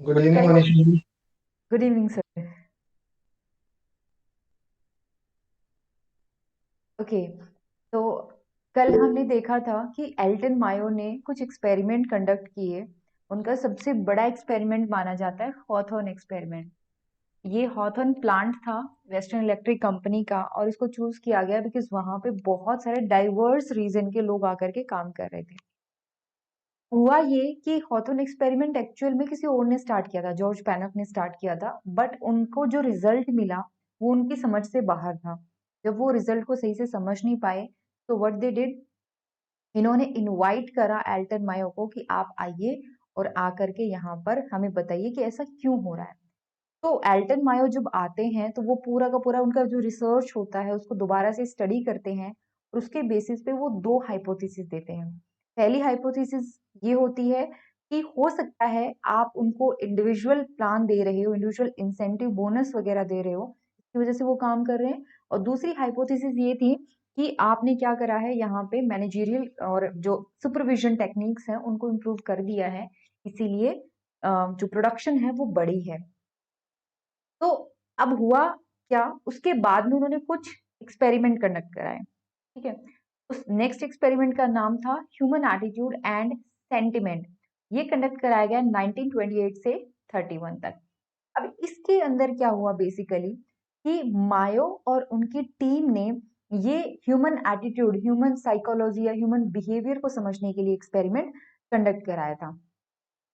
Good evening कल Manish ji. Good evening sir. Okay, तो कल हमने देखा था कि एल्टन मायो ने कुछ एक्सपेरिमेंट कंडक्ट किए। उनका सबसे बड़ा एक्सपेरिमेंट माना जाता है हॉथॉर्न एक्सपेरिमेंट। ये हॉथॉर्न प्लांट था वेस्टर्न इलेक्ट्रिक कंपनी का, और इसको चूज किया गया बिकॉज वहां पे बहुत सारे डाइवर्स रीजन के लोग आकर के काम कर रहे थे। हुआ ये कि हॉथॉर्न एक्सपेरिमेंट एक्चुअल में किसी और ने स्टार्ट किया था, जॉर्ज पैनक ने स्टार्ट किया था, बट उनको जो रिजल्ट मिला वो उनकी समझ से बाहर था। जब वो रिजल्ट को सही से समझ नहीं पाए तो व्हाट दे डिड, इन्होंने इनवाइट करा एल्टन मायो को कि आप आइए और आकर के यहाँ पर हमें बताइए कि ऐसा क्यों हो रहा है। तो एल्टन मायो जब आते हैं तो वो पूरा का पूरा उनका जो रिसर्च होता है उसको दोबारा से स्टडी करते हैं, और उसके बेसिस पे वो दो हाइपोथेसिस देते हैं। पहली हाइपोथेसिस ये होती है कि हो सकता है आप उनको इंडिविजुअल प्लान दे रहे हो, इंडिविजुअल इंसेंटिव बोनस वगैरह दे रहे हो, इसकी वजह से वो काम कर रहे हैं। और दूसरी हाइपोथेसिस ये थी कि आपने क्या करा है, यहाँ पे मैनेजरियल और जो सुपरविजन टेक्निक्स हैं उनको इम्प्रूव कर दिया है, इसीलिए जो प्रोडक्शन है वो बड़ी है। तो अब हुआ क्या, उसके बाद में उन्होंने कुछ एक्सपेरिमेंट कंडक्ट कराए। ठीक है, उस नेक्स्ट एक्सपेरिमेंट का नाम था ह्यूमन एटीट्यूड एंड सेंटिमेंट। ये कंडक्ट कराया गया 1928 से 31 तक। अब इसके अंदर क्या हुआ बेसिकली कि मायो और उनकी टीम ने ये ह्यूमन एटीट्यूड, ह्यूमन साइकोलॉजी या ह्यूमन बिहेवियर को समझने के लिए एक्सपेरिमेंट कंडक्ट कराया था।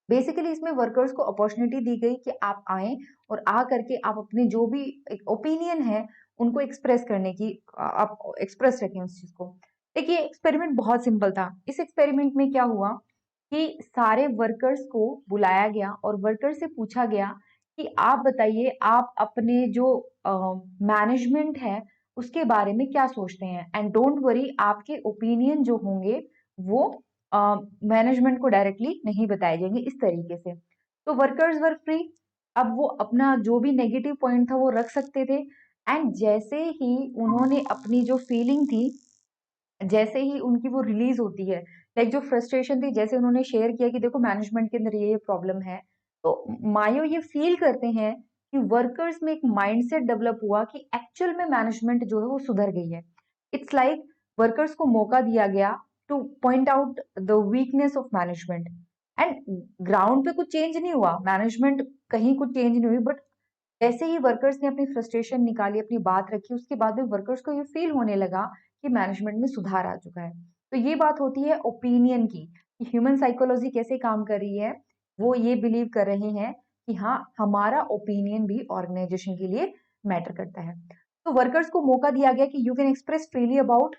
बेसिकली इसमें वर्कर्स को अपॉर्चुनिटी दी गई कि आप आए और आ करके आप अपने जो भी एक ओपिनियन है उनको एक्सप्रेस करने की, आप एक्सप्रेस रखें उस चीज को। देखिए एक्सपेरिमेंट बहुत सिंपल था। इस एक्सपेरिमेंट में क्या हुआ कि सारे वर्कर्स को बुलाया गया और वर्कर से पूछा गया कि आप बताइए आप अपने जो मैनेजमेंट है उसके बारे में क्या सोचते हैं, एंड डोंट वरी आपके ओपिनियन जो होंगे वो मैनेजमेंट को डायरेक्टली नहीं बताए जाएंगे, इस तरीके से। तो वर्कर्स वर फ्री, अब वो अपना जो भी नेगेटिव पॉइंट था वो रख सकते थे। एंड जैसे ही उन्होंने अपनी जो फीलिंग थी, जैसे ही उनकी वो रिलीज होती है, लाइक जो फ्रस्ट्रेशन थी, जैसे उन्होंने शेयर किया कि देखो मैनेजमेंट के अंदर ये प्रॉब्लम है, तो मायो ये फील करते हैं कि वर्कर्स में एक माइंडसेट डेवलप हुआ कि एक्चुअल में मैनेजमेंट जो है वो सुधर गई है। इट्स लाइक वर्कर्स को मौका दिया गया two point out the weakness of management. And ground पे कुछ चेंज नहीं हुआ, मैनेजमेंट कहीं कुछ चेंज नहीं हुई, बट जैसे ही वर्कर्स ने अपनी फ्रस्ट्रेशन निकाली, अपनी बात रखी, उसके बाद में वर्कर्स को ये फील होने लगा कि मैनेजमेंट में सुधार आ चुका है। तो ये बात होती है ओपिनियन की, कि ह्यूमन साइकोलॉजी कैसे काम कर रही है। वो ये बिलीव कर रहे हैं कि हाँ, हमारा ओपिनियन भी ऑर्गेनाइजेशन के लिए मैटर करता है। तो वर्कर्स को मौका दिया गया कि you can express freely about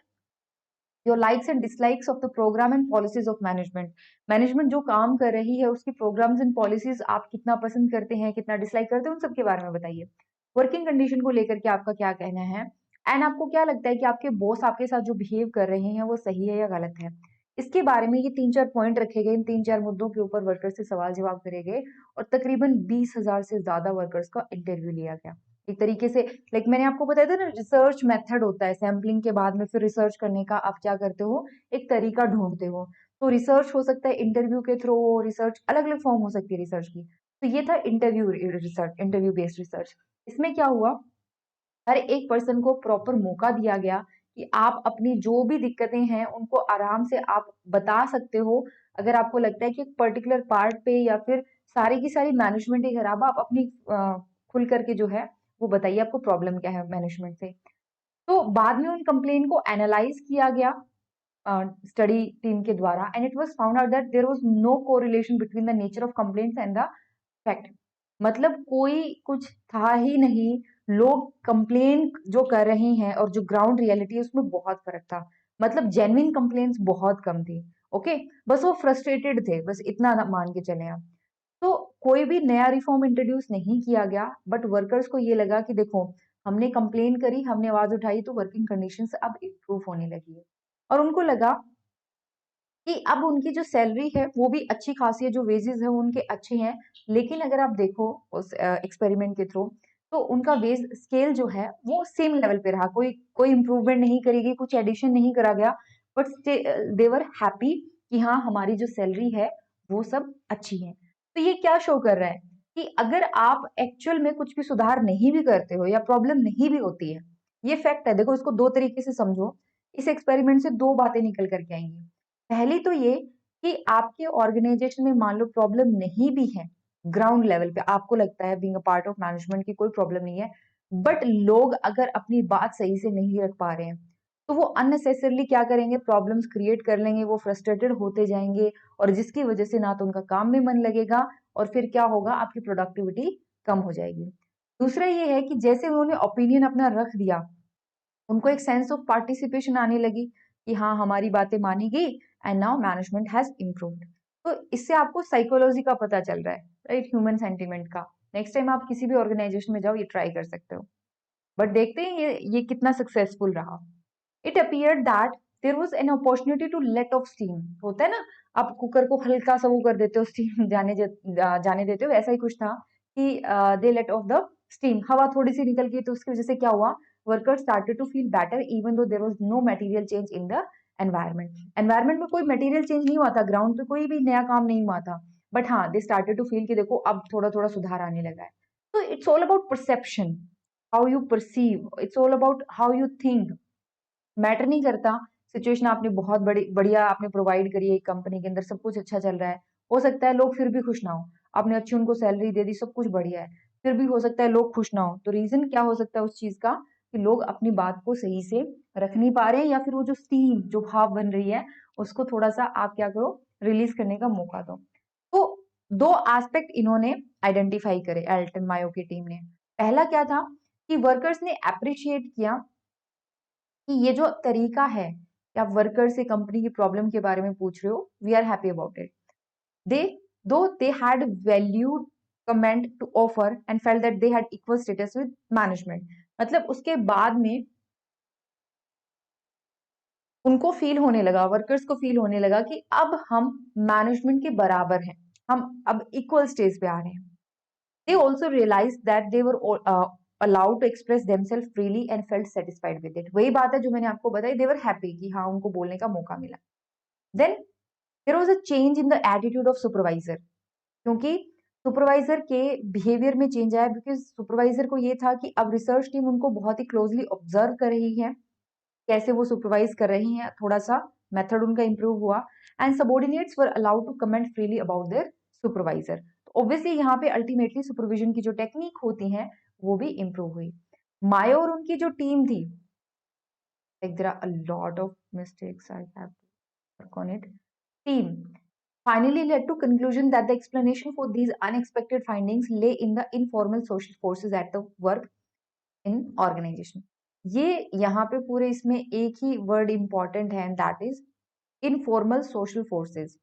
your likes and dislikes of the programme and policies of management. Management जो काम कर रही है उसकी प्रोग्राम्स एंड पॉलिसीज आप कितना पसंद करते हैं, कितना डिसलाइक करते हैं, उन सब के बारे में बताइए। वर्किंग कंडीशन को लेकर के आपका क्या कहना है, एंड आपको क्या लगता है कि आपके बॉस आपके साथ जो बिहेव कर रहे हैं वो सही है या गलत है। इसके बारे में ये 3-4 पॉइंट रखे गए, इन 3-4 मुद्दों के ऊपर वर्कर से सवाल जवाब करे गए, और तकरीबन 20,000 से ज्यादा वर्कर्स का इंटरव्यू लिया गया। एक तरीके से, लाइक मैंने आपको बताया था ना, रिसर्च मेथड होता है, सैम्पलिंग के बाद में फिर रिसर्च करने का आप क्या करते हो, एक तरीका ढूंढते हो। तो रिसर्च हो सकता है इंटरव्यू के थ्रू, रिसर्च अलग अलग फॉर्म हो सकती है रिसर्च की। तो ये था interview research, interview based research. इसमें क्या हुआ, हर एक पर्सन को प्रॉपर मौका दिया गया कि आप अपनी जो भी दिक्कतें हैं उनको आराम से आप बता सकते हो। अगर आपको लगता है कि एक पर्टिकुलर पार्ट पे या फिर सारी की सारी मैनेजमेंट ही खराब है, आप अपनी खुल करके जो है वो बताइए आपको प्रॉब्लम क्या है मैनेजमेंट से। तो बाद में उन कंप्लेन को एनालाइज किया गया स्टडी टीम के द्वारा, and it was found out that there was no correlation between the nature of complaints and the fact. मतलब कोई कुछ था ही नहीं, लोग कंप्लेन जो कर रहे हैं और जो ग्राउंड रियलिटी है उसमें बहुत फर्क था। मतलब जेन्युइन कंप्लेन्स बहुत कम थी। ओके, बस वो फ्रस्ट्रेटेड थे, बस इतना मान के चले आप। तो कोई भी नया रिफॉर्म इंट्रोड्यूस नहीं किया गया, बट वर्कर्स को ये लगा कि देखो, हमने कंप्लेन करी, हमने आवाज उठाई, तो वर्किंग कंडीशंस अब इम्प्रूव होने लगी है। और उनको लगा कि अब उनकी जो सैलरी है वो भी अच्छी खासी है, जो वेजेस है वो उनके अच्छे हैं। लेकिन अगर आप देखो उस एक्सपेरिमेंट के थ्रू, तो उनका वेज स्केल जो है वो सेम लेवल पे रहा, कोई कोई इम्प्रूवमेंट नहीं करी गई, कुछ एडिशन नहीं करा गया। बट दे वर हैप्पी कि हाँ, हमारी जो सैलरी है वो सब अच्छी है। तो ये क्या शो कर रहा है कि अगर आप एक्चुअल में कुछ भी सुधार नहीं भी करते हो या प्रॉब्लम नहीं भी होती है, ये फैक्ट है, देखो इसको दो तरीके से समझो। इस एक्सपेरिमेंट से दो बातें निकल करके आएंगी। पहली तो ये कि आपके ऑर्गेनाइजेशन में मान लो प्रॉब्लम नहीं भी है, ग्राउंड लेवल पे आपको लगता है being a part of management की कोई प्रॉब्लम नहीं है, बट लोग अगर अपनी बात सही से नहीं रख पा रहे हैं, तो वो अननेसेसरली क्या करेंगे, प्रॉब्लम्स क्रिएट कर लेंगे, वो फ्रस्ट्रेटेड होते जाएंगे, और जिसकी वजह से ना तो उनका काम में मन लगेगा, और फिर क्या होगा, आपकी प्रोडक्टिविटी कम हो जाएगी। दूसरा ये है कि जैसे उन्होंने ओपिनियन अपना रख दिया, उनको एक सेंस ऑफ पार्टिसिपेशन आने लगी कि हाँ हमारी बातें मानी गई, and now management has improved. तो इससे आपको साइकोलॉजी का पता चल रहा है, राइट, ह्यूमन सेंटिमेंट का। नेक्स्ट टाइम आप किसी भी ऑर्गेनाइजेशन में जाओ, ये ट्राई कर सकते हो। बट देखते हैं ये कितना सक्सेसफुल रहा। It appeared that there was an opportunity to let off steam. होता है ना, आप कुकर को हल्का सा वो कर देते हो, स्टीम जाने देते हो, ऐसा ही कुछ था कि दे लेट ऑफ द स्टीम, हवा थोड़ी सी निकल गई, तो उसकी वजह से क्या हुआ, workers started to feel better even though there was no material change in the environment. Environment में कोई मटेरियल चेंज नहीं हुआ था, ग्राउंड पे कोई भी नया काम नहीं हुआ था, बट हाँ दे स्टार्टेड टू फील कि देखो अब थोड़ा थोड़ा सुधार आने लगा है। तो it's all about perception, how you perceive, it's all about how you think. Matter नहीं करता सिचुएशन आपने बहुत बड़ी बढ़िया आपने प्रोवाइड करी है, कंपनी के अंदर सब कुछ अच्छा चल रहा है, हो सकता है लोग फिर भी खुश ना हो, आपने अच्छी उनको सैलरी दे दी, सब कुछ बढ़िया है, फिर भी हो सकता है लोग खुश ना हो। तो रीजन क्या हो सकता है उस चीज का, कि लोग अपनी बात को सही से रख नहीं पा रहे हैं, या फिर वो जो स्टीम जो भाप बन रही है उसको थोड़ा सा आप क्या करो, रिलीज करने का मौका दो। तो दो एस्पेक्ट इन्होंने आइडेंटिफाई करे एल्टन मायो की टीम ने। पहला क्या था कि वर्कर्स ने अप्रिशिएट किया कि ये जो तरीका है कि आप वर्कर से कंपनी की प्रॉब्लम के बारे में पूछ रहे हो, we are happy about it. They दो they had valued comment to offer and felt that they had equal status with management. मतलब उसके बाद में उनको फील होने लगा, वर्कर्स को फील होने लगा कि अब हम मैनेजमेंट के बराबर हैं, हम अब इक्वल स्टेज पे आ रहे हैं। They also realized that they were allowed to express themselves freely and felt satisfied with it. वही बात है जो मैंने आपको बताई, they were happy कि हाँ उनको बोलने का मौका मिला। Then there was a change in the attitude of supervisor, क्योंकि सुपरवाइजर के बिहेवियर में चेंज आया, बिकॉज सुपरवाइजर को ये था कि अब रिसर्च टीम उनको बहुत ही क्लोजली ऑब्जर्व कर रही है, कैसे वो सुपरवाइज कर रही हैं, थोड़ा सा मेथड उनका इंप्रूव हुआ, and subordinates were allowed to comment freely about their supervisor. तो ऑब्वियसली यहाँ पे अल्टीमेटली सुपरविजन की जो टेक्निक होती है वो भी इंप्रूव हुई। मायो और उनकी जो टीम थी, like there are a lot of mistakes I have to work on it. Team finally led to conclusion that the explanation for these unexpected findings lay in the informal social forces at the work in organisation. ये यहाँ पे पूरे इसमें एक ही word important है, that is informal social forces.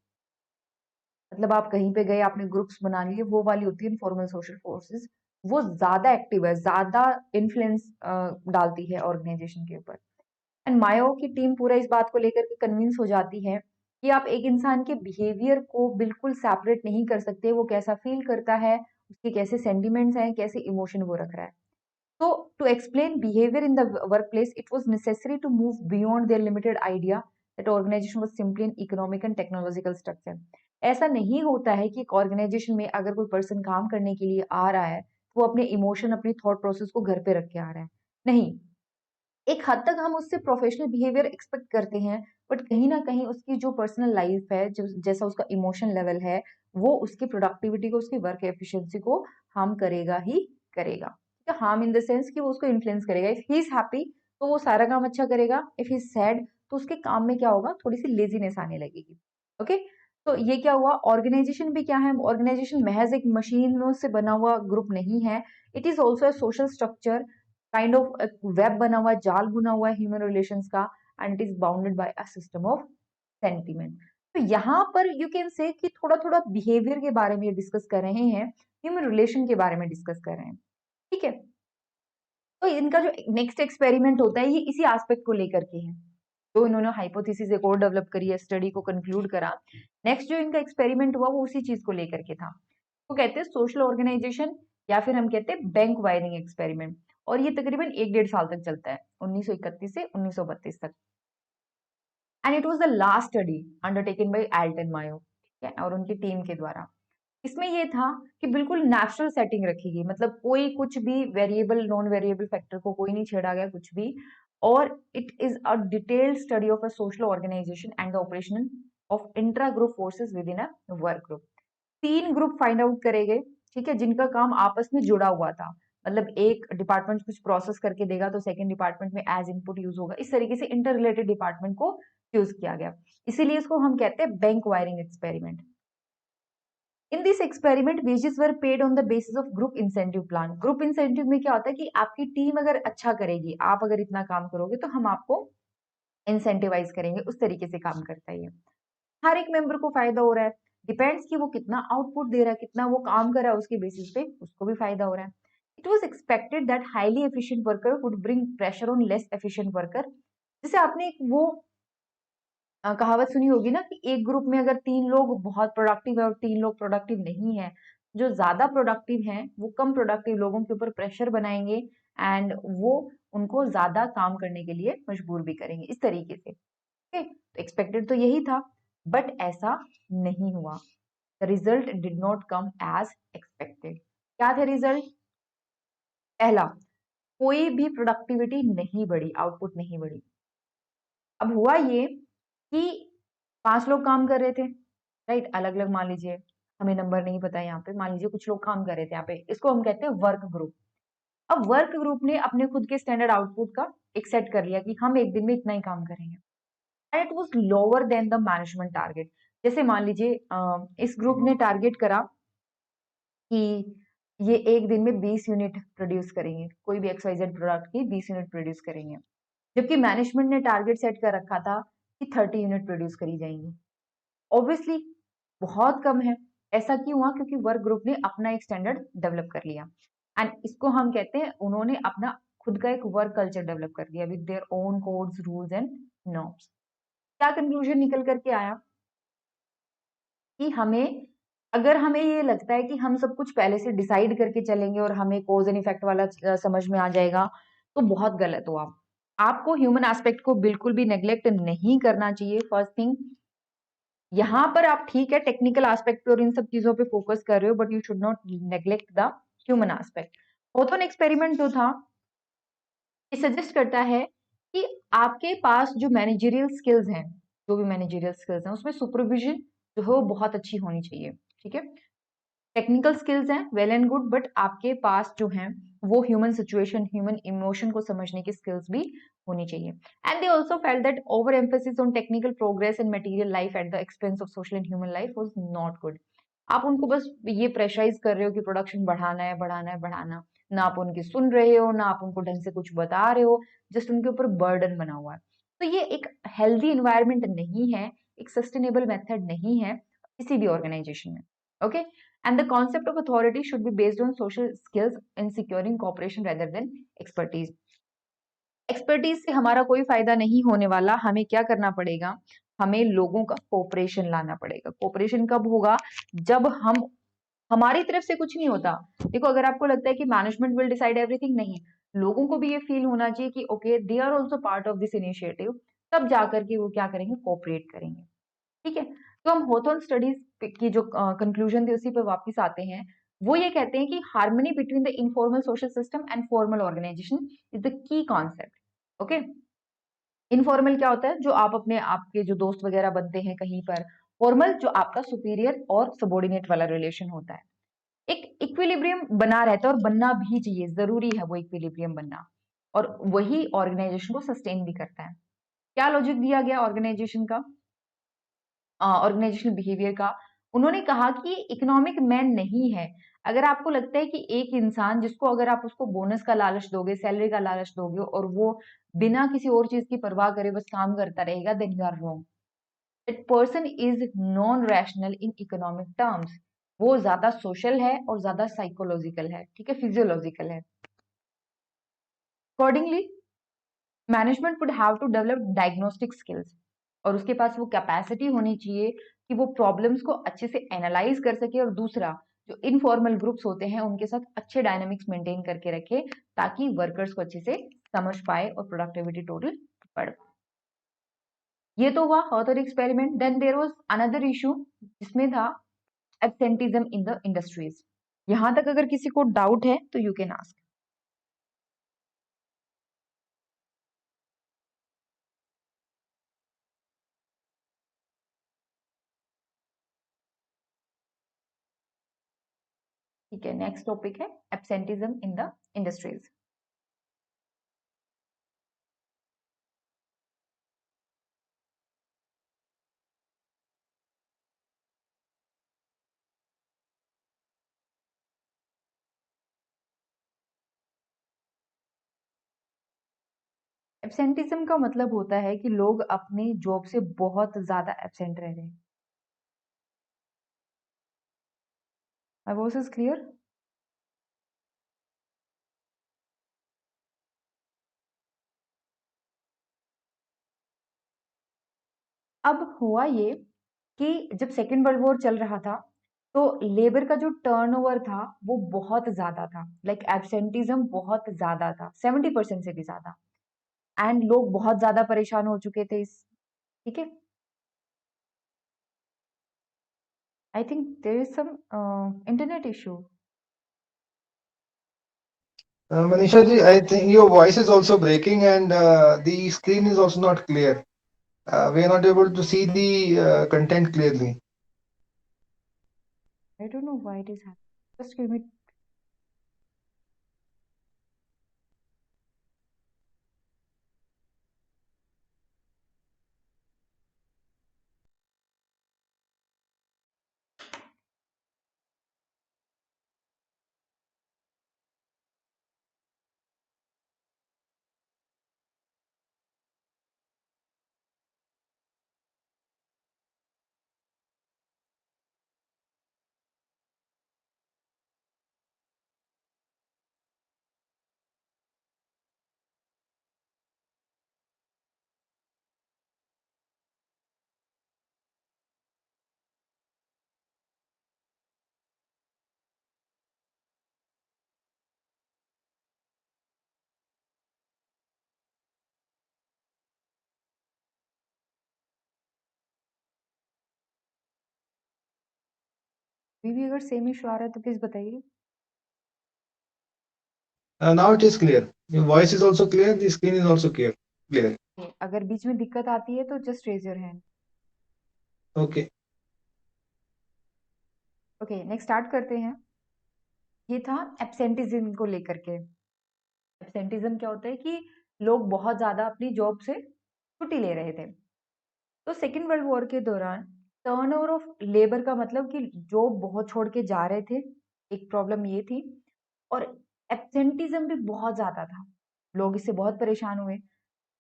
मतलब आप कहीं पे गए, आपने ग्रुप्स बना लिए, वो वाली होती है इनफॉर्मल सोशल फोर्सेस। वो ज्यादा एक्टिव है, ज्यादा इन्फ्लुएंस डालती है ऑर्गेनाइजेशन के ऊपर। एंड मायो की टीम पूरा इस बात को लेकर के कन्विंस हो जाती है कि आप एक इंसान के बिहेवियर को बिल्कुल सेपरेट नहीं कर सकते, वो कैसा फील करता है, उसके कैसे सेंटिमेंट्स हैं, कैसे इमोशन वो रख रहा है। So, to explain behavior in the workplace, it was necessary to move beyond their limited idea that organization was simply an economic and technological structure. ऐसा नहीं होता है कि एक ऑर्गेनाइजेशन में अगर कोई पर्सन काम करने के लिए आ रहा है, तो वो अपने इमोशन, अपनी थॉट प्रोसेस को घर पे रख के आ रहा है। नहीं, एक हद तक हम उससे प्रोफेशनल बिहेवियर एक्सपेक्ट करते हैं, बट कहीं ना कहीं उसकी जो पर्सनल लाइफ है, जो जैसा उसका इमोशन लेवल है, वो उसकी प्रोडक्टिविटी को, उसकी वर्क एफिशिएंसी को हार्म करेगा ही करेगा। ठीक है, हार्म इन द सेंस कि वो उसको इन्फ्लुएंस करेगा। इफ ही इज हैप्पी तो वो सारा काम अच्छा करेगा, इफ ही इज सैड तो उसके काम में क्या होगा, थोड़ी सी लेजीनेस आने लगेगी। ओके, तो ये क्या हुआ, ऑर्गेनाइजेशन भी क्या है, ऑर्गेनाइजेशन महज एक मशीनों से बना हुआ ग्रुप नहीं है, it is also a social structure, kind of web बना हुआ है, जाल बुना हुआ है ह्यूमन रिलेशंस का, and it is bounded by a system of sentiment. तो यहाँ पर यू कैन से कि थोड़ा थोड़ा बिहेवियर के बारे में डिस्कस कर रहे हैं, ह्यूमन रिलेशन के बारे में डिस्कस कर रहे हैं। ठीक है, तो इनका जो नेक्स्ट एक्सपेरिमेंट होता है ये इसी एस्पेक्ट को लेकर के है, तो इन्होंने हाइपोथेसिस एक और डेवलप करी है, स्टडी को कंक्लूड करा। नेक्स्ट जो इनका एक्सपेरिमेंट हुआ वो उसी चीज को लेकर के था, वो कहते हैं सोशल ऑर्गेनाइजेशन, या फिर हम कहते हैं बैंक वायरिंग एक्सपेरिमेंट। और ये तकरीबन 1-1.5 साल तक चलता है, 1931 से 1932 तक। And it was the last study undertaken by Elton Mayo, ठीक है, और उनकी टीम के द्वारा। इसमें ये था कि बिल्कुल नेचुरल सेटिंग रखी गई, मतलब कोई कुछ भी वेरिएबल नॉन वेरिएबल फैक्टर को कोई नहीं छेड़ा गया कुछ भी। और it is a detailed study of a social organisation and the operation of intra group forces with in a work group. 3 group find out करे गए, ठीक है, जिनका काम आपस में जुड़ा हुआ था। मतलब एक डिपार्टमेंट कुछ प्रोसेस करके देगा तो सेकंड डिपार्टमेंट में एज इनपुट यूज होगा, इस तरीके से इंटर रिलेटेड डिपार्टमेंट को यूज किया गया। इसीलिए इसको हम कहते हैं bank wiring experiment. In this experiment wages were paid on the basis of group incentive plan. Group incentive में क्या होता है कि आपकी टीम अगर अच्छा करेगी, आप अगर इतना काम करोगे तो हम आपको इंसेंटिवाइज करेंगे, उस तरीके से काम करता है ये। हर एक मेंबर को फायदा हो रहा है, डिपेंड्स कि वो कितना आउटपुट दे रहा है, कितना वो काम कर रहा है, उसके बेसिस पे उसको भी फायदा हो रहा है। It was expected that highly efficient worker would bring pressure on less efficient worker. जैसे आपने एक वो कहावत सुनी होगी ना कि एक ग्रुप में अगर 3 लोग बहुत प्रोडक्टिव है और 3 लोग प्रोडक्टिव नहीं है, जो ज्यादा प्रोडक्टिव हैं वो कम प्रोडक्टिव लोगों के ऊपर प्रेशर बनाएंगे एंड वो उनको ज्यादा काम करने के लिए मजबूर भी करेंगे, इस तरीके से। ओके, तो एक्सपेक्टेड तो यही था, बट ऐसा नहीं हुआ। The result did not come as expected. क्या थे रिजल्ट? पहला, कोई भी प्रोडक्टिविटी नहीं बढ़ी, आउटपुट नहीं बढ़ी। अब हुआ ये कि 5 लोग काम कर रहे थे, राइट, अलग अलग, मान लीजिए, हमें नंबर नहीं पता यहाँ पे, मान लीजिए कुछ लोग काम कर रहे थे यहाँ पे, इसको हम कहते हैं वर्क ग्रुप। अब वर्क ग्रुप ने अपने खुद के स्टैंडर्ड आउटपुट का एक सेट कर लिया कि हम एक दिन में इतना ही काम करेंगे, and it was lower than the management target. जैसे मान लीजिए इस ग्रुप ने टारगेट करा कि ये एक दिन में 20 यूनिट प्रोड्यूस करेंगे, कोई भी XYZ प्रोडक्ट की 20 यूनिट प्रोड्यूस करेंगे, जबकि मैनेजमेंट ने टारगेट सेट कर रखा था कि 30 यूनिट प्रोड्यूस करी जाएंगी। ऑब्वियसली बहुत कम है। ऐसा क्यों हुआ? क्योंकि वर्क ग्रुप ने अपना एक स्टैंडर्ड डेवलप कर लिया, एंड इसको हम कहते हैं उन्होंने अपना खुद का एक वर्क कल्चर डेवलप कर लिया with their own codes, rules and norms. क्या कंक्लूजन निकल करके आया कि हमें, अगर हमें ये लगता है कि हम सब कुछ पहले से डिसाइड करके चलेंगे और हमें कोज एंड इफेक्ट वाला समझ में आ जाएगा, तो बहुत गलत हुआ। आपको ह्यूमन एस्पेक्ट को बिल्कुल भी नेग्लेक्ट नहीं करना चाहिए। फर्स्ट थिंग, यहाँ पर आप ठीक है टेक्निकल एस्पेक्ट पे और इन सब चीजों पे फोकस कर रहे हो, but you should not neglect the human aspect. Hawthorne experiment जो था, ये सजेस्ट करता है कि आपके पास जो मैनेजरियल स्किल्स हैं, जो भी मैनेजरियल स्किल्स हैं, उसमें सुपरविजन जो है वो बहुत अच्छी होनी चाहिए, ठीक है। टेक्निकल स्किल्स हैं वेल एंड गुड, बट आपके पास जो है वो ह्यूमन सिचुएशन, ह्यूमन इमोशन को समझने की स्किल्स भी होनी चाहिए। And they also felt that over emphasis on technical progress and material life at the expense of social and human life was not good. आप उनको बस ये प्रेशराइज कर रहे हो कि प्रोडक्शन बढ़ाना है, बढ़ाना है, बढ़ाना, ना आप उनकी सुन रहे हो, ना आप उनको ढंग से कुछ बता रहे हो, जस्ट उनके ऊपर बर्डन बना हुआ है। तो ये एक हेल्दी इन्वायरमेंट नहीं है, एक सस्टेनेबल मेथड नहीं है किसी भी ऑर्गेनाइजेशन में। Okay, and the concept of authority should be based on social skills in securing cooperation rather than expertise. Expertise से हमारा कोई फायदा नहीं होने वाला, हमें क्या करना पड़ेगा? हमें लोगों का कोऑपरेशन लाना पड़ेगा। कोऑपरेशन कब होगा? जब हम, हमारी तरफ से कुछ नहीं होता। देखो, अगर आपको लगता है कि मैनेजमेंट विल डिसाइड एवरीथिंग, नहीं, लोगों को भी ये फील होना चाहिए कि okay they are also part of this initiative, तब जाकर के वो क्या करेंगे? कोऑपरेट करेंगे, ठीक है। तो हम होथोन स्टडीज की जो कंक्लूजन थी उसी पे वापस आते हैं। वो ये कहते हैं कि harmony between the informal social system and formal organisation is the key concept. Okay, informal क्या होता है? जो आप अपने, आपके जो दोस्त वगैरह बनते हैं कहीं पर। फॉर्मल जो आपका सुपीरियर और सबॉर्डिनेट वाला रिलेशन होता है। एक इक्विलिब्रियम बना रहता है और बनना भी चाहिए, जरूरी है वो इक्विलिब्रियम बनना, और वही ऑर्गेनाइजेशन को सस्टेन भी करता है। क्या लॉजिक दिया गया ऑर्गेनाइजेशन का, ऑर्गेनाइजेशनल बिहेवियर का? उन्होंने कहा कि इकोनॉमिक मैन नहीं है। अगर आपको लगता है कि एक इंसान जिसको अगर आप उसको बोनस का लालच दोगे, सैलरी का लालच दोगे, और वो बिना किसी और चीज की परवाह करे बस काम करता रहेगा, then you are wrong. That person is non rational in economic terms. वो ज्यादा सोशल है और ज्यादा साइकोलॉजिकल है, ठीक है, फिजियोलॉजिकल है। Accordingly management would have to develop diagnostic skills, और उसके पास वो कैपेसिटी होनी चाहिए कि वो प्रॉब्लम्स को अच्छे से एनालाइज कर सके, और दूसरा, जो इनफॉर्मल ग्रुप्स होते हैं उनके साथ अच्छे डायनामिक्स मेंटेन करके रखे, ताकि वर्कर्स को अच्छे से समझ पाए और प्रोडक्टिविटी टोटल बढ़ पाए। ये तो हुआ Hawthorne experiment. Then there was another issue, जिसमें था एब्सेंटिज्म इन द इंडस्ट्रीज। यहां तक अगर किसी को डाउट है तो यू कैन आस्क। ठीक है, नेक्स्ट टॉपिक है absenteeism in the industries. Absenteeism का मतलब होता है कि लोग अपनी जॉब से बहुत ज्यादा एब्सेंट रह रहे हैं। My voice is clear? अब हुआ ये कि जब सेकेंड वर्ल्ड वॉर चल रहा था तो लेबर का जो टर्नओवर था वो बहुत ज्यादा था, लाइक एब्सेंटिज्म बहुत ज्यादा था, 70% से भी ज्यादा। एंड लोग बहुत ज्यादा परेशान हो चुके थे इस, ठीक है। I think there is some internet issue. Manisha ji, I think your voice is also breaking and the screen is also not clear. We are not able to see the content clearly. I don't know why it is happening, just give me. अभी भी अगर same issue आ रहा है तो please बताइए। Now it is clear. Your voice is also clear. The screen is also clear. Clear. अगर बीच में दिक्कत आती है तो just raise your hand. Okay. Okay, next start करते हैं। ये था एब्सेंटिज्म को लेकर के। एब्सेंटिज्म क्या होता है कि लोग बहुत ज्यादा अपनी जॉब से छुट्टी ले रहे थे। तो सेकेंड वर्ल्ड वॉर के दौरान टर्नओवर ऑफ लेबर का मतलब कि जॉब बहुत छोड़ के जा रहे थे, एक प्रॉब्लम ये थी। और एब्सेंटिज्म भी बहुत ज्यादा था, लोग इससे बहुत परेशान हुए।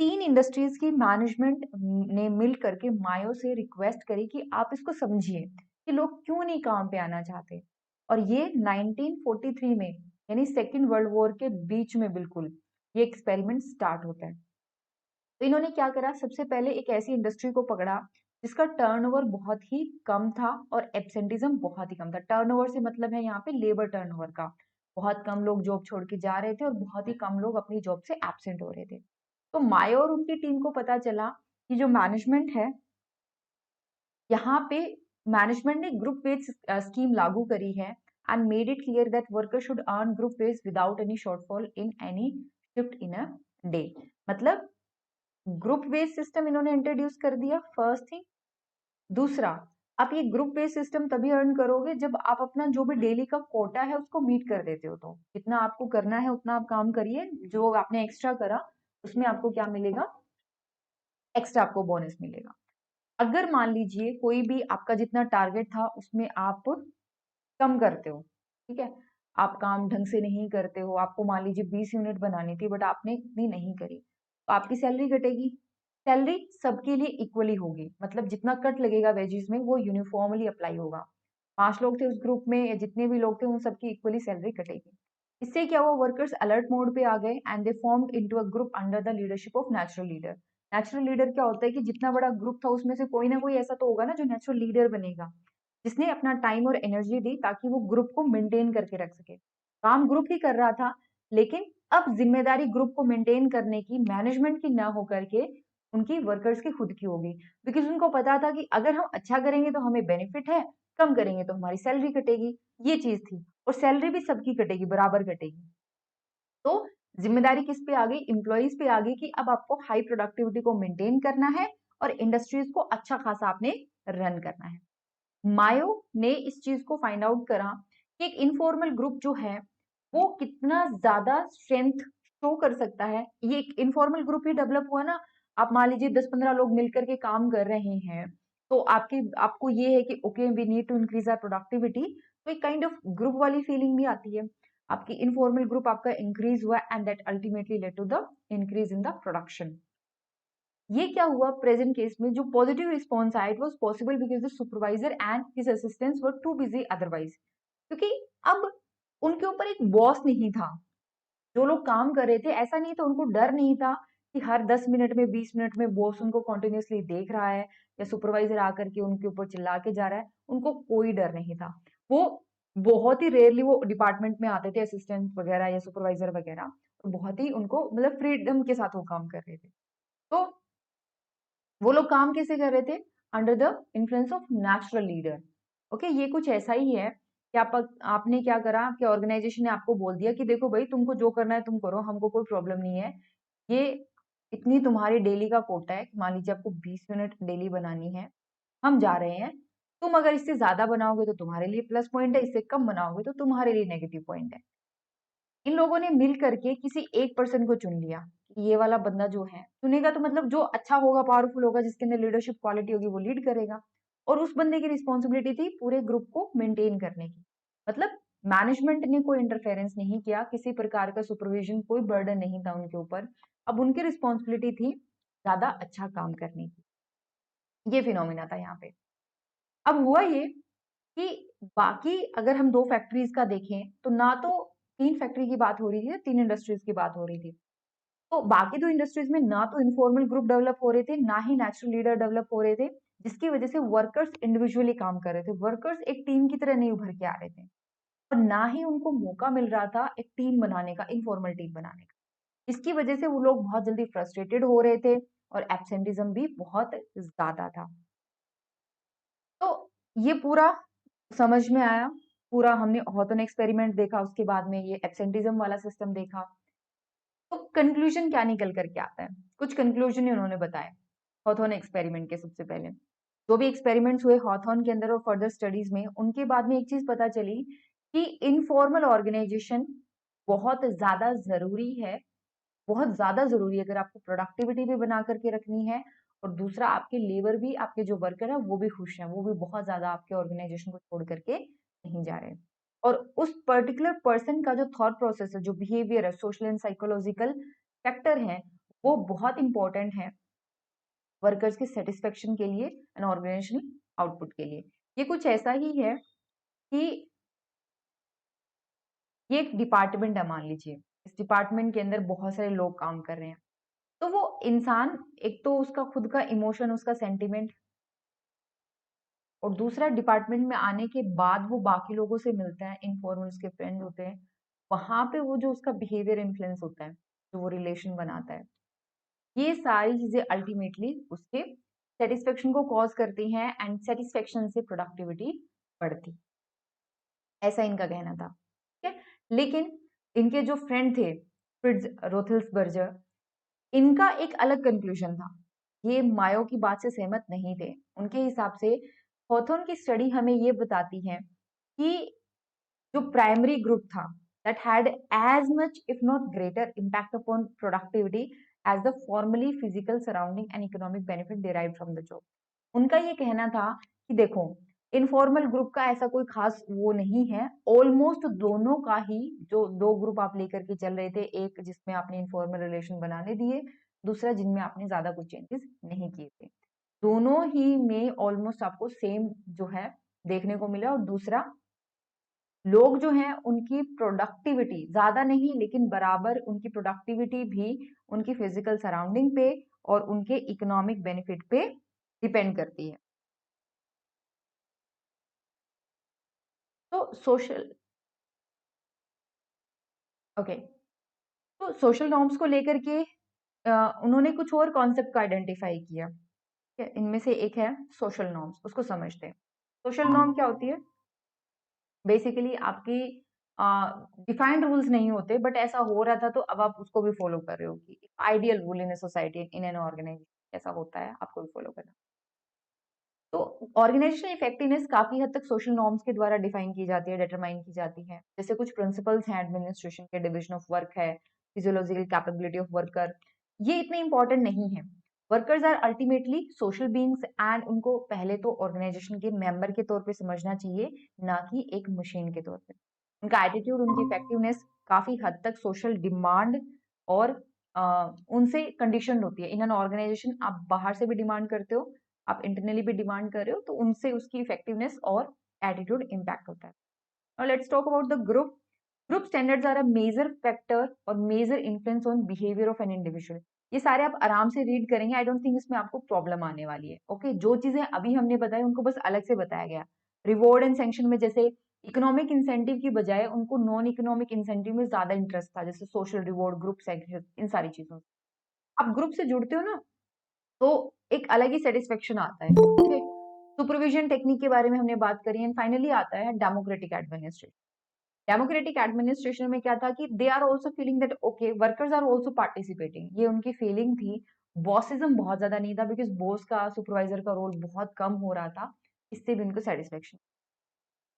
तीन इंडस्ट्रीज की मैनेजमेंट ने मिल करके मायो से रिक्वेस्ट करी कि आप इसको समझिए कि लोग क्यों नहीं काम पे आना चाहते। और ये 1943 में, यानी सेकेंड वर्ल्ड वॉर के बीच में बिल्कुल ये एक्सपेरिमेंट स्टार्ट होता है। तो इन्होंने क्या करा, सबसे पहले एक ऐसी इंडस्ट्री को पकड़ा जिसका टर्नओवर बहुत ही कम था और एब्सेंटिज्म बहुत ही कम था। टर्नओवर से मतलब है यहाँ पे लेबर टर्नओवर का। बहुत कम लोग जॉब छोड़ के जा रहे थे और बहुत ही कम लोग अपनी जॉब से एब्सेंट हो रहे थे। तो मायो और उनकी टीम को पता चला कि जो मैनेजमेंट है यहाँ पे, मैनेजमेंट ने ग्रुप वेज स्कीम लागू करी है and made it clear that worker should earn group wage without any shortfall in any shift in a day. मतलब ग्रुप बेस्ड सिस्टम इन्होंने इंट्रोड्यूस कर दिया, फर्स्ट थिंग। दूसरा, आप ये ग्रुप बेस्ड सिस्टम तभी अर्न करोगे जब आप अपना जो भी डेली का कोटा है उसको मीट कर देते हो। तो जितना आपको करना है उतना आप काम करिए, जो आपने एक्स्ट्रा करा उसमें आपको क्या मिलेगा, एक्स्ट्रा आपको बोनस मिलेगा। अगर मान लीजिए कोई भी आपका जितना टारगेट था उसमें आप कम करते हो, ठीक है, आप काम ढंग से नहीं करते हो, आपको मान लीजिए 20 यूनिट बनानी थी बट आपने इतनी नहीं करी, तो आपकी सैलरी घटेगी। सैलरी सबके लिए इक्वली होगी, मतलब जितना कट लगेगा वेजेस में वो यूनिफॉर्मली अप्लाई होगा। 5 लोग थे उस ग्रुप में या जितने भी लोग थे उन सबकी इक्वली सैलरी कटेगी। इससे क्या हुआ, वर्कर्स अलर्ट मोड पे आ गए and they formed into a group under the leadership of natural leader. Natural leader क्या होता है कि जितना बड़ा ग्रुप था उसमें से कोई ना कोई ऐसा तो होगा ना जो नेचुरल लीडर बनेगा, जिसने अपना टाइम और एनर्जी दी ताकि वो ग्रुप को मेंटेन करके रख सके। काम ग्रुप ही कर रहा था, लेकिन अब जिम्मेदारी ग्रुप को मेंटेन करने की मैनेजमेंट की ना होकर के उनकी वर्कर्स की खुद की होगी, बिकॉज उनको पता था कि अगर हम अच्छा करेंगे तो हमें बेनिफिट है, कम करेंगे तो हमारी सैलरी कटेगी, ये चीज थी। और सैलरी भी सबकी कटेगी, बराबर कटेगी। तो जिम्मेदारी किस पे आ गई? एम्प्लॉइज पे आ गई कि अब आपको हाई प्रोडक्टिविटी को मेंटेन करना है और इंडस्ट्रीज को अच्छा खासा आपने रन करना है। मायो ने इस चीज को फाइंड आउट करा कि एक इनफॉर्मल ग्रुप जो है वो कितना ज्यादा स्ट्रेंथ शो कर सकता है। ये एक इनफॉर्मल ग्रुप ही डेवलप हुआ ना। आप मान लीजिए 10-15 लोग मिलकर के काम कर रहे हैं, तो आपको ये है कि okay we need to increase our productivity, तो एक काइंड ऑफ ग्रुप वाली फीलिंग भी आती है। आपकी इनफॉर्मल ग्रुप आपका इंक्रीज हुआ and that ultimately led to the increase in the production. ये क्या हुआ प्रेजेंट केस में? जो पॉजिटिव रिस्पॉन्स आया it was possible because the supervisor and his assistants were too busy otherwise. क्योंकि अब उनके ऊपर एक बॉस नहीं था। जो लोग काम कर रहे थे ऐसा नहीं था, उनको डर नहीं था कि हर 10 मिनट में 20 मिनट में बॉस उनको कॉन्टिन्यूसली देख रहा है या सुपरवाइजर आकर के उनके ऊपर चिल्ला के जा रहा है। उनको कोई डर नहीं था। वो बहुत ही रेयरली वो डिपार्टमेंट में आते थे, असिस्टेंट वगैरह या सुपरवाइजर वगैरह, और बहुत ही उनको मतलब फ्रीडम के साथ वो काम कर रहे थे। तो वो लोग काम कैसे कर रहे थे? Under the influence of natural leader. Okay, ये कुछ ऐसा ही है कि आपने क्या करा, आपके ऑर्गेनाइजेशन ने आपको बोल दिया कि देखो भाई तुमको जो करना है तुम करो, हमको कोई प्रॉब्लम नहीं है। ये इतनी तुम्हारी डेली का कोटा है, मान लीजिए आपको 20 मिनट डेली बनानी है, हम जा रहे हैं। तुम अगर इससे ज्यादा बनाओगे तो तुम्हारे लिए प्लस पॉइंट है, इससे कम बनाओगे तो तुम्हारे लिए नेगेटिव पॉइंट है। इन लोगों ने मिल करके किसी एक पर्सन को चुन लिया कि ये वाला बंदा जो है, चुनेगा तो मतलब जो अच्छा होगा, पावरफुल होगा, जिसके अंदर लीडरशिप क्वालिटी होगी वो लीड करेगा। और उस बंदे की रिस्पॉन्सिबिलिटी थी पूरे ग्रुप को मेंटेन करने की। मतलब मैनेजमेंट ने कोई इंटरफेरेंस नहीं किया, किसी प्रकार का सुपरविजन, कोई बर्डन नहीं था उनके ऊपर। अब उनकी रिस्पॉन्सिबिलिटी थी ज्यादा अच्छा काम करने की। ये फिनोमिना था यहाँ पे। अब हुआ ये कि बाकी अगर हम दो फैक्ट्रीज का देखें तो ना तो तीन फैक्ट्री की बात हो रही थी, तीन इंडस्ट्रीज की बात हो रही थी। तो बाकी दो इंडस्ट्रीज में ना तो इनफॉर्मल ग्रुप डेवलप हो रहे थे, ना ही नेचुरल लीडर डेवलप हो रहे थे, जिसकी वजह से वर्कर्स इंडिविजुअली काम कर रहे थे। वर्कर्स एक टीम की तरह नहीं उभर के आ रहे थे, और ना ही उनको मौका मिल रहा था एक टीम बनाने का, इनफॉर्मल टीम बनाने का। इसकी वजह से वो लोग बहुत जल्दी फ्रस्ट्रेटेड हो रहे थे और एब्सेंटिज्म भी बहुत ज्यादा था। तो ये पूरा समझ में आया। पूरा हमने हॉथन एक्सपेरिमेंट देखा, उसके बाद में ये एब्सेंटिज्म वाला सिस्टम देखा। तो कंक्लूजन क्या निकल करके आता है? कुछ कंक्लूजन उन्होंने बताए हॉथॉर्न एक्सपेरिमेंट के। सबसे पहले जो भी एक्सपेरिमेंट्स हुए हॉथॉर्न के अंदर और फर्दर स्टडीज में, उनके बाद में एक चीज पता चली कि इनफॉर्मल ऑर्गेनाइजेशन बहुत ज्यादा जरूरी है। बहुत ज्यादा जरूरी है अगर आपको प्रोडक्टिविटी भी बना करके रखनी है, और दूसरा आपके लेबर भी, आपके जो वर्कर है वो भी खुश हैं, वो भी बहुत ज्यादा आपके ऑर्गेनाइजेशन को छोड़ करके नहीं जा रहे। और उस पर्टिकुलर पर्सन का जो थॉट प्रोसेस है, जो बिहेवियर है, सोशल एंड साइकोलॉजिकल फैक्टर है, वो बहुत इंपॉर्टेंट है वर्कर्स के सेटिस्फेक्शन के लिए एंड ऑर्गेनाइजेशनल आउटपुट के लिए। ये कुछ ऐसा ही है कि ये एक डिपार्टमेंट है, मान लीजिए इस डिपार्टमेंट के अंदर बहुत सारे लोग काम कर रहे हैं। तो वो इंसान, एक तो उसका खुद का इमोशन, उसका सेंटिमेंट, और दूसरा डिपार्टमेंट में आने के बाद वो बाकी लोगों से मिलता है, इनफॉर्मल उसके फ्रेंड होते हैं, वहां पे वो जो उसका बिहेवियर इन्फ्लुएंस होता है, जो वो रिलेशन बनाता है, ये सारी चीजें अल्टीमेटली उसके सेटिस्फेक्शन को कॉज करती हैं, एंड सेटिस्फेक्शन से प्रोडक्टिविटी बढ़ती। ऐसा इनका कहना था। ठीक है, लेकिन इनके जो फ्रेंड थे फ्रिट्ज रोथल्सबर्गर, इनका एक अलग कंक्लूजन था। ये मायो की बात से सहमत नहीं थे। उनके हिसाब से हॉथॉर्न की स्टडी हमें ये बताती है कि जो प्राइमरी ग्रुप था that had as much if not greater impact upon productivity as the formally physical surrounding and economic benefit derive from the job. उनका ये कहना था कि देखो, इनफॉर्मल ग्रुप का ऐसा कोई खास वो नहीं है, ऑलमोस्ट दोनों का ही, जो दो ग्रुप आप लेकर के चल रहे थे, एक जिसमें आपने इनफॉर्मल रिलेशन बनाने दिए, दूसरा जिनमें आपने ज्यादा कुछ चेंजेस नहीं किए थे, दोनों ही में ऑलमोस्ट आपको सेम जो है देखने को मिला। और दूसरा, लोग जो हैं उनकी प्रोडक्टिविटी ज्यादा नहीं लेकिन बराबर, उनकी प्रोडक्टिविटी भी उनकी फिजिकल सराउंडिंग पे और उनके इकोनॉमिक बेनिफिट पे डिपेंड करती है। तो सोशल ओके, तो सोशल नॉर्म्स को लेकर के उन्होंने कुछ और कॉन्सेप्ट का आइडेंटिफाई किया। ठीक है, इनमें से एक है सोशल नॉर्म्स, उसको समझते हैं। सोशल नॉर्म क्या होती है? बेसिकली आपकी डिफाइंड रूल्स नहीं होते, बट ऐसा हो रहा था तो अब आप उसको भी फॉलो कर रहे हो कि ideal rule in a society, in an organisation ऐसा होता है, आपको भी फॉलो करना। तो ऑर्गेनाइजेशनल इफेक्टिवनेस काफी हद तक सोशल नॉर्म्स के द्वारा डिफाइन की जाती है, डिटरमाइन की जाती है। जैसे कुछ प्रिंसिपल्स हैं एडमिनिस्ट्रेशन के, डिविजन ऑफ वर्क है, फिजियोलॉजिकल कैपेबिलिटी ऑफ वर्कर, ये इतने इंपॉर्टेंट नहीं है। Workers are ultimately social beings and उनको पहले तो ऑर्गेनाइजेशन के मेंबर के तौर पे समझना चाहिए, ना कि एक मशीन के तौर पे। उनका एटीट्यूड, उनकी इफेक्टिवनेस काफी हद तक सोशल डिमांड और उनसे कंडीशन होती है। इन एन ऑर्गेनाइजेशन आप बाहर से भी डिमांड करते हो, आप इंटरनली भी डिमांड कर रहे हो, तो उनसे उसकी इफेक्टिवनेस और एटीट्यूड इम्पैक्ट होता है। Now let's talk about the group. Group standards are a major factor और major influence on behaviour of an individual. ये सारे आप आराम से रीड करेंगे, आई डोंट थिंक इसमें आपको प्रॉब्लम आने वाली है। ओके, जो चीजें अभी हमने बताई उनको बस अलग से बताया गया। रिवॉर्ड एंड सैंक्शन में जैसे इकोनॉमिक इंसेंटिव की बजाय उनको नॉन इकोनॉमिक इंसेंटिव में ज्यादा इंटरेस्ट था, जैसे सोशल रिवॉर्ड, ग्रुप सैंक्शन, इन सारी चीजों से। आप ग्रुप से जुड़ते हो ना, तो एक अलग ही सेटिस्फेक्शन आता है। ओके, सुपरविजन टेक्निक के बारे में हमने बात करी एंड फाइनली आता है डेमोक्रेटिक एडमिनिस्ट्रेशन। डेमोक्रेटिक एडमिनिस्ट्रेशन में क्या था कि they are also feeling that okay workers are also participating, ये उनकी फीलिंग थी। बॉसिज्म बहुत ज्यादा नहीं था, बिकॉज बॉस का, सुपरवाइजर का रोल बहुत कम हो रहा था, इससे भी उनको सेटिस्फेक्शन।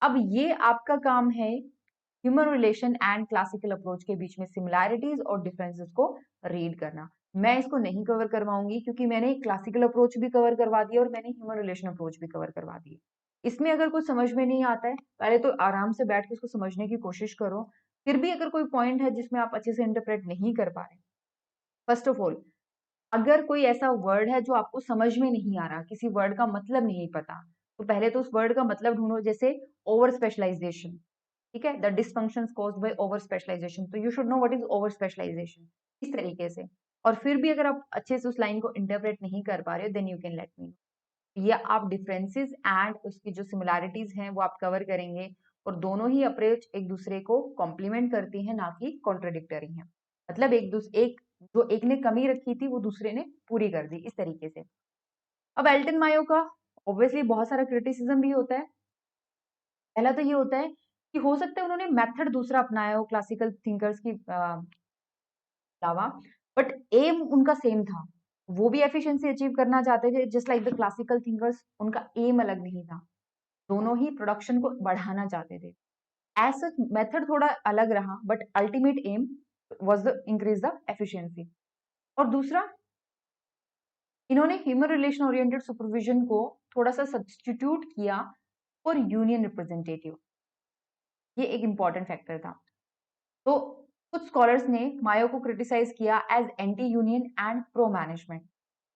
अब ये आपका काम है human relation and classical approach के बीच में सिमिलैरिटीज और डिफरेंसेस को रीड करना। मैं इसको नहीं कवर करवाऊंगी क्योंकि मैंने क्लासिकल अप्रोच भी कवर करवा दिया और मैंने ह्यूमन रिलेशन अप्रोच भी कवर करवा दी। इसमें अगर कुछ समझ में नहीं आता है, पहले तो आराम से बैठ के इसको समझने की कोशिश करो। फिर भी अगर कोई पॉइंट है जिसमें आप अच्छे से इंटरप्रेट नहीं कर पा रहे, फर्स्ट ऑफ ऑल, अगर कोई ऐसा वर्ड है जो आपको समझ में नहीं आ रहा, किसी वर्ड का मतलब नहीं पता, तो पहले तो उस वर्ड का मतलब ढूंढो। जैसे ओवर स्पेशलाइजेशन, ठीक है, the dysfunctions caused by over specialisation, तो you should know what is over specialisation, इस तरीके से। और फिर भी अगर आप अच्छे से उस लाइन को इंटरप्रेट नहीं कर पा रहे हो, then you can let me know. या आप डिफरेंसेस एंड उसकी जो सिमिलैरिटीज हैं वो आप कवर करेंगे, और दोनों ही अप्रोच एक दूसरे को कॉम्प्लीमेंट करती हैं, ना कि कॉन्ट्रडिक्टरी हैं। मतलब एक जो एक ने कमी रखी थी वो दूसरे ने पूरी कर दी, इस तरीके से। अब एल्टन मायो का ऑब्वियसली बहुत सारा क्रिटिसिज्म भी होता है। पहला तो ये होता है कि हो सकता है उन्होंने मेथड दूसरा अपनाया हो क्लासिकल थिंकर्स की अलावा, बट एम उनका सेम था। वो भी एफिशिएंसी अचीव करना चाहते थे just like the classical thinkers, उनका एम अलग नहीं था। दोनों ही प्रोडक्शन को बढ़ाना चाहते थे। एज सच मेथड थोड़ा अलग रहा, but ultimate aim was the increase the efficiency. और दूसरा, इन्होंने ह्यूमन रिलेशन ओरिएंटेड सुपरविजन को थोड़ा सा सब्स्टिट्यूट किया फॉर यूनियन रिप्रेजेंटेटिव। ये एक इंपॉर्टेंट फैक्टर था। तो कुछ स्कॉलर्स ने मायो को क्रिटिसाइज किया as anti union and pro management.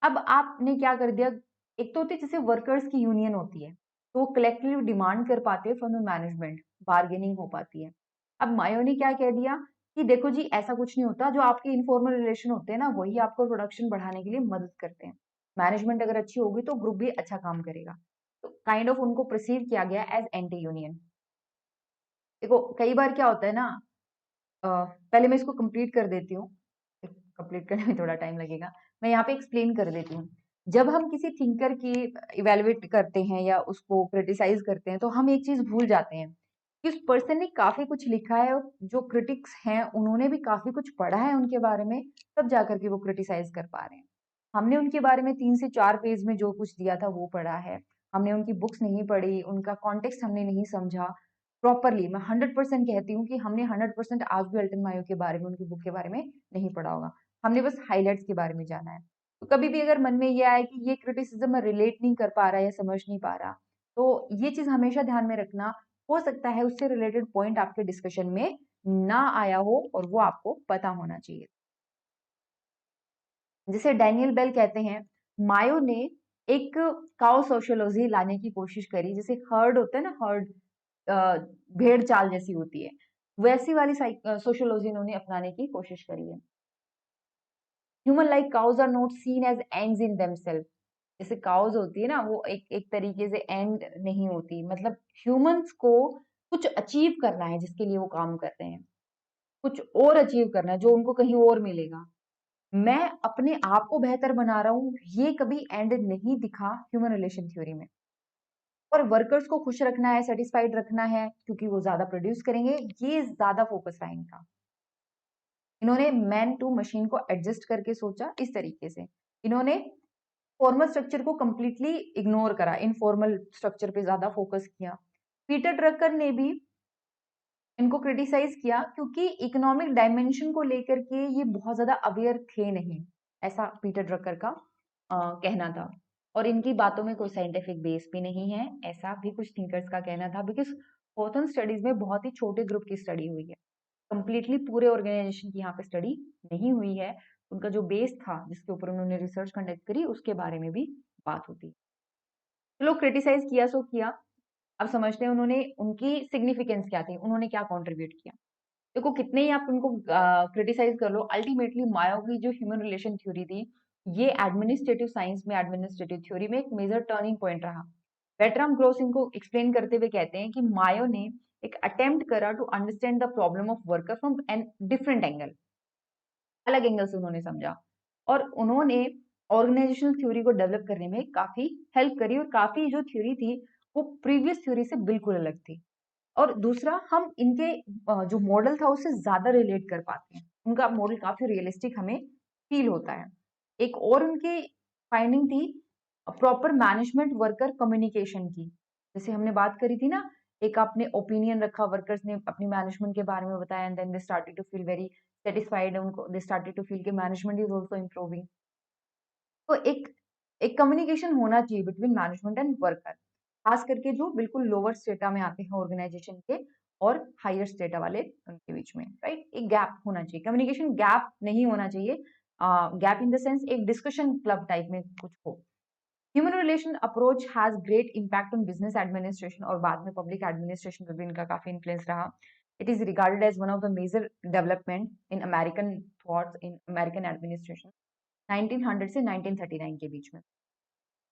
अब आपने क्या कर दिया, एक तो होती है जैसे वर्कर्स की यूनियन होती है, तो वो कलेक्टिव डिमांड कर पाते हैं फ्रॉम द मैनेजमेंट, बार्गेनिंग हो पाती है। अब मायो ने क्या कह दिया कि देखो जी ऐसा कुछ नहीं होता, जो आपके इनफॉर्मल रिलेशन होते हैं ना वही आपको प्रोडक्शन बढ़ाने के लिए मदद करते हैं। मैनेजमेंट अगर अच्छी होगी तो ग्रुप भी अच्छा काम करेगा। तो काइंड ऑफ उनको परसीव किया गया एज एंटी यूनियन। देखो कई बार क्या होता है ना, पहले मैं इसको कंप्लीट कर देती हूँ, कंप्लीट करने में थोड़ा टाइम लगेगा। मैं यहाँ पे एक्सप्लेन कर देती हूँ। जब हम किसी थिंकर की इवेलुएट करते हैं या उसको क्रिटिसाइज करते हैं, तो हम एक चीज भूल जाते हैं कि उस पर्सन ने काफी कुछ लिखा है, और जो क्रिटिक्स हैं उन्होंने भी काफी कुछ पढ़ा है उनके बारे में, तब जाकर के वो क्रिटिसाइज कर पा रहे हैं। हमने उनके बारे में 3 से 4 पेज में जो कुछ दिया था वो पढ़ा है, हमने उनकी बुक्स नहीं पढ़ी, उनका कॉन्टेक्स्ट हमने नहीं समझा प्रॉपरली। मैं 100% कहती हूँ कि हमने 100% आज भी अल्टन मायो के बारे में, उनकी बुक के बारे में नहीं पढ़ा होगा। हमने बस हाइलाइट्स के बारे में जाना है। तो कभी भी अगर मन में ये आए कि ये क्रिटिसिज्म में रिलेट नहीं कर पा रहा या समझ नहीं पा रहा, तो ये चीज हमेशा ध्यान में रखना। हो सकता है उससे रिलेटेड पॉइंट आपके डिस्कशन में ना आया हो और वो आपको पता होना चाहिए। जिसे डैनियल बेल कहते हैं, मायो ने एक काउ सोशियोलॉजी लाने की कोशिश करी, जैसे हर्ड होता है ना, हर्ड, भेड़ चाल जैसी होती है, वैसी वाली सोशियोलॉजी इन्होंने अपनाने की कोशिश करी है। Human like cows are not seen as ends in themselves. जैसे काउज होती है ना, वो एक एक तरीके से एंड नहीं होती, मतलब ह्यूमंस को कुछ अचीव करना है जिसके लिए वो काम कर रहे हैं, कुछ और अचीव करना है जो उनको कहीं और मिलेगा। मैं अपने आप को बेहतर बना रहा हूँ, ये कभी एंड नहीं दिखा ह्यूमन रिलेशन थ्योरी में। और वर्कर्स को खुश रखना है, सेटिस्फाइड रखना है, क्योंकि वो ज्यादा प्रोड्यूस करेंगे, ये ज्यादा फोकस रहा इनका। इन्होंने मैन टू मशीन को एडजस्ट करके सोचा इस तरीके से। इन्होंने फॉर्मल स्ट्रक्चर को कंप्लीटली इग्नोर करा, इनफॉर्मल स्ट्रक्चर पे ज्यादा फोकस किया। पीटर ड्रकर ने भी इनको क्रिटिसाइज किया क्योंकि इकोनॉमिक डायमेंशन को लेकर के ये बहुत ज्यादा अवेयर थे नहीं, ऐसा पीटर ड्रकर का कहना था। और इनकी बातों में कोई साइंटिफिक बेस भी नहीं है, ऐसा भी कुछ थिंकर्स का कहना था, बिकॉज हॉथॉर्न स्टडीज में बहुत ही छोटे ग्रुप की स्टडी हुई है, कंप्लीटली पूरे ऑर्गेनाइजेशन की यहाँ पे स्टडी नहीं हुई है। उनका जो बेस था जिसके ऊपर उन्होंने रिसर्च कंडक्ट करी, उसके बारे में भी बात होती। चलो, क्रिटिसाइज किया सो किया, अब समझते हैं उन्होंने उनकी सिग्निफिकेंस क्या थी, उन्होंने क्या कॉन्ट्रीब्यूट किया। देखो, कितने ही आप उनको क्रिटिसाइज कर लो, अल्टीमेटली मायो की जो ह्यूमन रिलेशन थ्योरी थी, ये एडमिनिस्ट्रेटिव साइंस में, एडमिनिस्ट्रेटिव थ्योरी में एक मेजर टर्निंग पॉइंट रहा। बेट्राम ग्रोस इनको एक्सप्लेन करते हुए कहते हैं कि मायो ने एक अटेम्प्ट करा to understand the problem of worker from an different angle, अलग एंगल से उन्होंने समझा, और उन्होंने ऑर्गेनाइजेशनल थ्योरी को डेवलप करने में काफी हेल्प करी, और काफी जो थ्योरी थी वो प्रीवियस थ्योरी से बिल्कुल अलग थी। और दूसरा, हम इनके जो मॉडल था उससे ज्यादा रिलेट कर पाते हैं, उनका मॉडल काफी रियलिस्टिक हमें फील होता है। एक और उनकी फाइंडिंग थी प्रॉपर मैनेजमेंट वर्कर कम्युनिकेशन की, जैसे हमने बात करी थी ना, एक आपने ओपिनियन रखा, वर्कर्स ने अपनी मैनेजमेंट के बारे में बताया, and then they started to feel very satisfied, उनको दे स्टार्टेड टू फील कि मैनेजमेंट इज आल्सो इंप्रूविंग। तो एक एक कम्युनिकेशन होना चाहिए बिटवीन मैनेजमेंट एंड वर्कर, खास करके जो बिल्कुल लोअर स्टेटा में आते हैं ऑर्गेनाइजेशन के, और हायर स्टेटा वाले उनके बीच में, राइट, एक गैप होना चाहिए, कम्युनिकेशन गैप नहीं होना चाहिए, गैप इन द सेंस एक डिस्कशन क्लब टाइप में कुछ हो। Human relation approach has great impact on business administration, और बाद में पब्लिक एडमिनिस्ट्रेशन पे भी इनका काफी इन्फ्लुएंस रहा। It is regarded as one of the major development in American thoughts in American administration 1900 से 1939 के बीच में,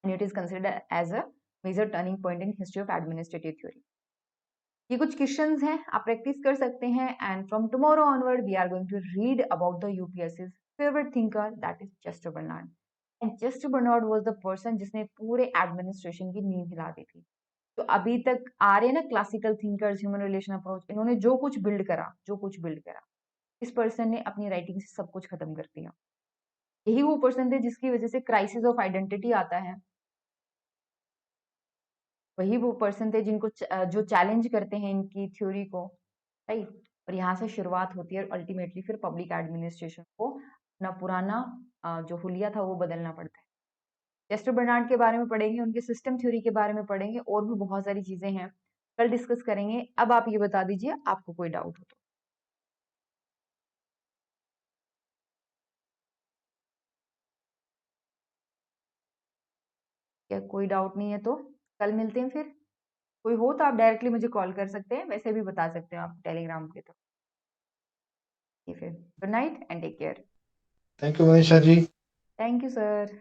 and it is considered as a major turning point in history of administrative theory. ये कुछ क्वेश्चंस हैं, आप practice कर सकते हैं, and from tomorrow onward we are going to read about the UPSC's favourite thinker, that is Chester Barnard. And Chester Barnard was the person जिसने पूरे administration की नींव हिला दी थी। तो अभी तक आ रहे हैं ना classical thinkers, human relation approach, इन्होंने जो कुछ बिल्ड करा, जो कुछ बिल्ड करा, इस पर्सन ने अपनी राइटिंग से सब कुछ खत्म कर दिया। यही वो पर्सन थे जिसकी वजह से क्राइसिस ऑफ आइडेंटिटी आता है, वही वो पर्सन थे जिनको जो चैलेंज करते हैं इनकी थ्योरी को, राइट। और यहाँ से शुरुआत होती है, और अल्टीमेटली फिर पब्लिक एडमिनिस्ट्रेशन को अपना पुराना जो हुलिया था वो बदलना पड़ता है। चेस्टर बर्नार्ड के बारे में पढ़ेंगे, उनके सिस्टम थ्योरी के बारे में पढ़ेंगे, और भी बहुत सारी चीजें हैं, कल डिस्कस करेंगे। अब आप ये बता दीजिए, आपको कोई डाउट हो तो। क्या कोई डाउट नहीं है तो कल मिलते हैं फिर। कोई हो तो आप डायरेक्टली मुझे कॉल कर सकते हैं, वैसे भी बता सकते हो आप टेलीग्राम पे। तो ये फिर good night and take care. Thank you Manisha ji. Thank you sir.